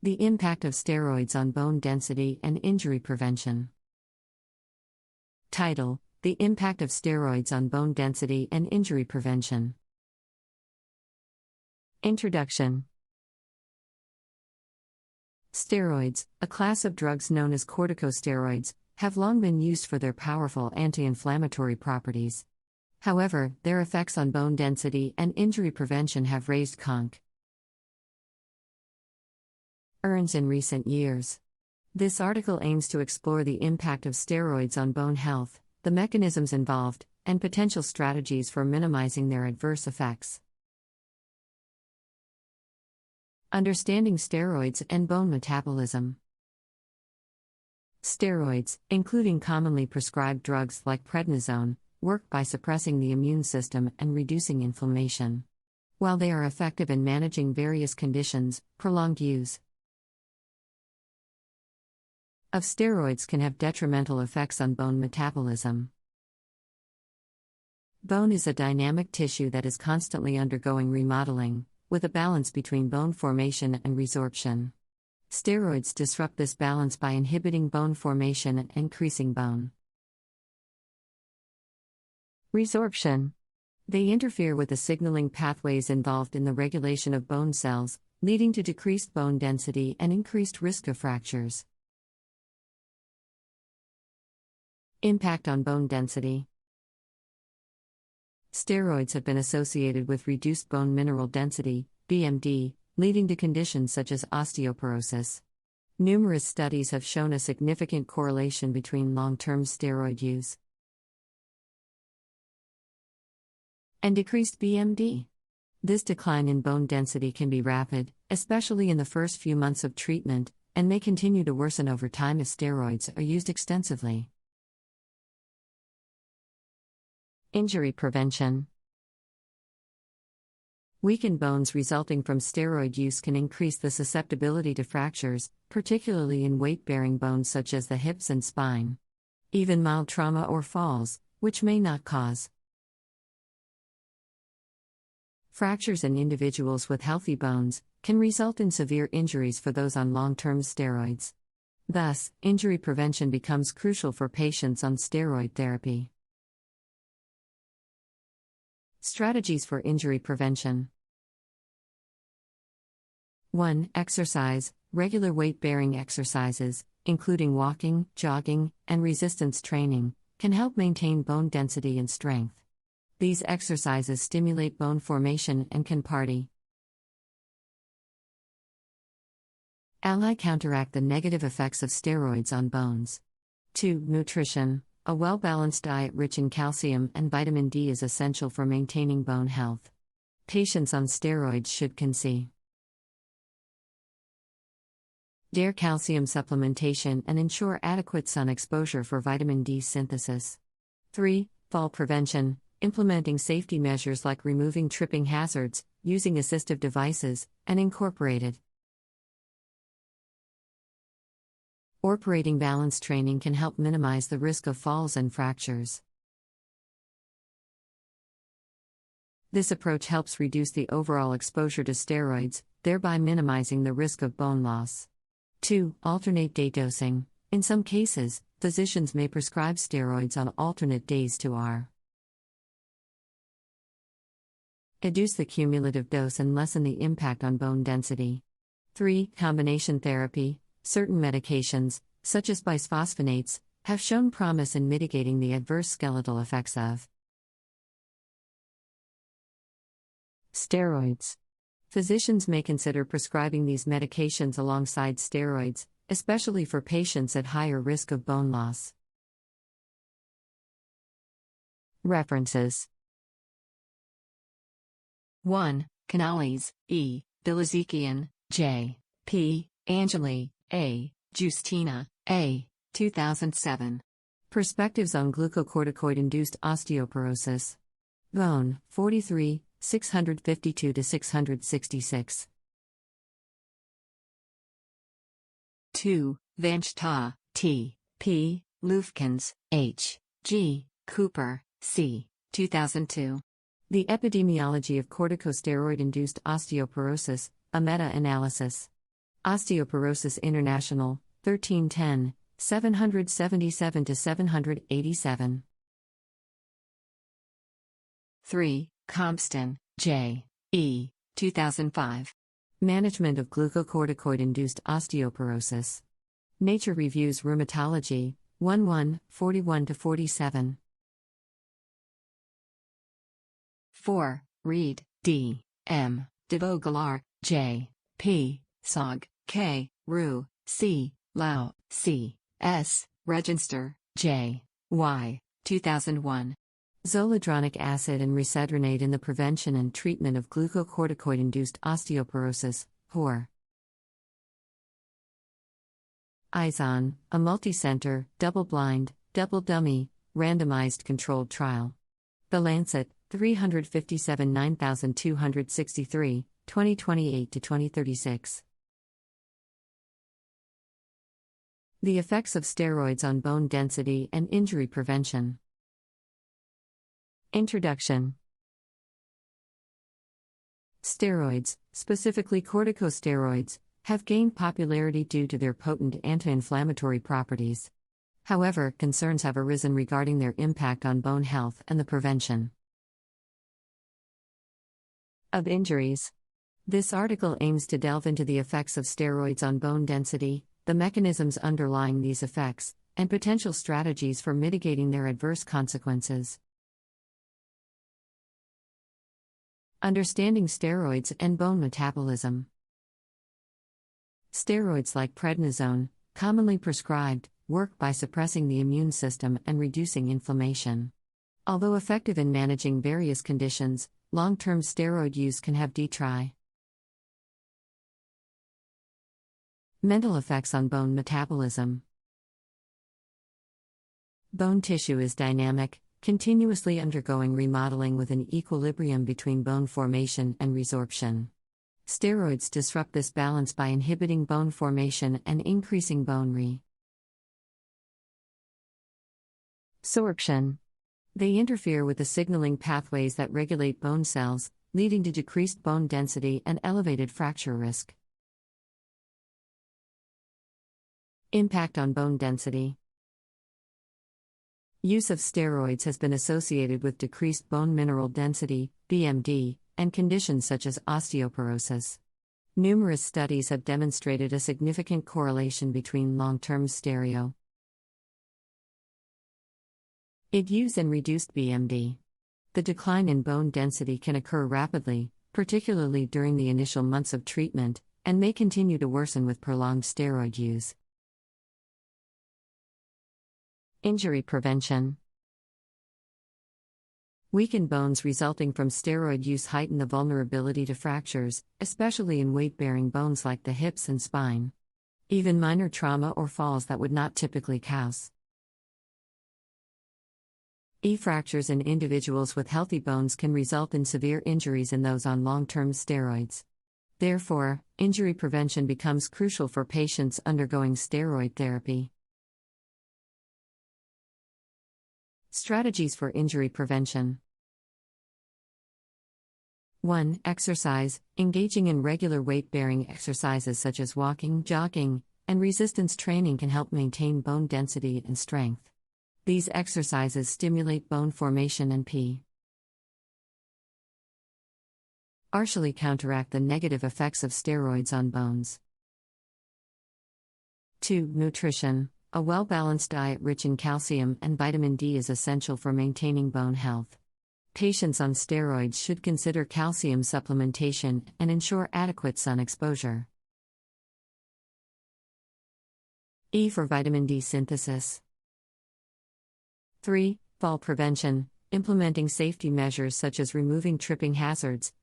The Impact of Steroids on Bone Density and Injury Prevention. Title: The Impact of Steroids on Bone Density and Injury Prevention. Introduction. Steroids, a class of drugs known as corticosteroids, have long been used for their powerful anti-inflammatory properties. However, their effects on bone density and injury prevention have raised concerns in recent years. This article aims to explore the impact of steroids on bone health, the mechanisms involved, and potential strategies for minimizing their adverse effects. Understanding steroids and bone metabolism. Steroids, including commonly prescribed drugs like prednisone, work by suppressing the immune system and reducing inflammation. While they are effective in managing various conditions, prolonged use of steroids can have detrimental effects on bone metabolism. Bone is a dynamic tissue that is constantly undergoing remodeling, with a balance between bone formation and resorption. Steroids disrupt this balance by inhibiting bone formation and increasing bone resorption. They interfere with the signaling pathways involved in the regulation of bone cells, leading to decreased bone density and increased risk of fractures. Impact on bone density. Steroids have been associated with reduced bone mineral density, BMD, leading to conditions such as osteoporosis. Numerous studies have shown a significant correlation between long-term steroid use and decreased BMD. This decline in bone density can be rapid, especially in the first few months of treatment, and may continue to worsen over time if steroids are used extensively. Injury prevention. Weakened bones resulting from steroid use can increase the susceptibility to fractures, particularly in weight-bearing bones such as the hips and spine. Even mild trauma or falls, which may not cause fractures in individuals with healthy bones, can result in severe injuries for those on long-term steroids. Thus, injury prevention becomes crucial for patients on steroid therapy. Strategies for injury prevention. 1. Exercise. Regular weight-bearing exercises, including walking, jogging, and resistance training, can help maintain bone density and strength. These exercises stimulate bone formation and can counteract the negative effects of steroids on bones. 2. Nutrition. A well-balanced diet rich in calcium and vitamin D is essential for maintaining bone health. Patients on steroids should consider calcium supplementation and ensure adequate sun exposure for vitamin D synthesis. 3. Fall prevention. Implementing safety measures like removing tripping hazards, using assistive devices, and incorporating balance training can help minimize the risk of falls and fractures. This approach helps reduce the overall exposure to steroids, thereby minimizing the risk of bone loss. 2. Alternate day dosing. In some cases, physicians may prescribe steroids on alternate days to reduce the cumulative dose and lessen the impact on bone density. 3. Combination therapy. Certain medications, such as bisphosphonates, have shown promise in mitigating the adverse skeletal effects of steroids. Physicians may consider prescribing these medications alongside steroids, especially for patients at higher risk of bone loss. References. 1. Canales, E., Bilizikian, J. P., Angeli, A., Justina, A., 2007. Perspectives on Glucocorticoid-Induced Osteoporosis. Bone, 43, 652-666. 2. Vanchta, T. P. Lufkens, H. G. Cooper, C. 2002. The Epidemiology of Corticosteroid-Induced Osteoporosis, a meta-analysis. Osteoporosis International, 1310, 777 to 787. 3. Compston, J. E. 2005. Management of glucocorticoid-induced osteoporosis. Nature Reviews Rheumatology, 41 to 47. 4. Reed, D. M. DeVogelaar, J. P. Sog, K. Ru, C. Lau, C. S. Register, J. Y. 2001. Zoledronic acid and risedronate in the prevention and treatment of glucocorticoid-induced osteoporosis, HOR. IZON, a multi-center, double-blind, double-dummy, randomized controlled trial. The Lancet, 357 9263, 2028 to 2036. The effects of steroids on bone density and injury prevention. Introduction. Steroids, specifically corticosteroids, have gained popularity due to their potent anti-inflammatory properties. However, concerns have arisen regarding their impact on bone health and the prevention of injuries. This article aims to delve into the effects of steroids on bone density, the mechanisms underlying these effects, and potential strategies for mitigating their adverse consequences. Understanding steroids and bone metabolism. Steroids like prednisone, commonly prescribed, work by suppressing the immune system and reducing inflammation. Although effective in managing various conditions, long-term steroid use can have detrimental mental effects on bone metabolism. Bone tissue is dynamic, continuously undergoing remodeling with an equilibrium between bone formation and resorption. Steroids disrupt this balance by inhibiting bone formation and increasing bone resorption. They interfere with the signaling pathways that regulate bone cells, leading to decreased bone density and elevated fracture risk. Impact on bone density. Use of steroids has been associated with decreased bone mineral density, BMD, and conditions such as osteoporosis. Numerous studies have demonstrated a significant correlation between long-term steroid use and reduced BMD. The decline in bone density can occur rapidly, particularly during the initial months of treatment, and may continue to worsen with prolonged steroid use. Injury prevention. Weakened bones resulting from steroid use heighten the vulnerability to fractures, especially in weight-bearing bones like the hips and spine. Even minor trauma or falls that would not typically cause fractures in individuals with healthy bones can result in severe injuries in those on long-term steroids. Therefore, injury prevention becomes crucial for patients undergoing steroid therapy. Strategies for injury prevention. 1. Exercise. Engaging in regular weight-bearing exercises such as walking, jogging, and resistance training can help maintain bone density and strength. These exercises stimulate bone formation and partially counteract the negative effects of steroids on bones. 2. Nutrition. A well-balanced diet rich in calcium and vitamin D is essential for maintaining bone health. Patients on steroids should consider calcium supplementation and ensure adequate sun exposure. E for vitamin D synthesis. 3. Fall prevention. Implementing safety measures such as removing tripping hazards,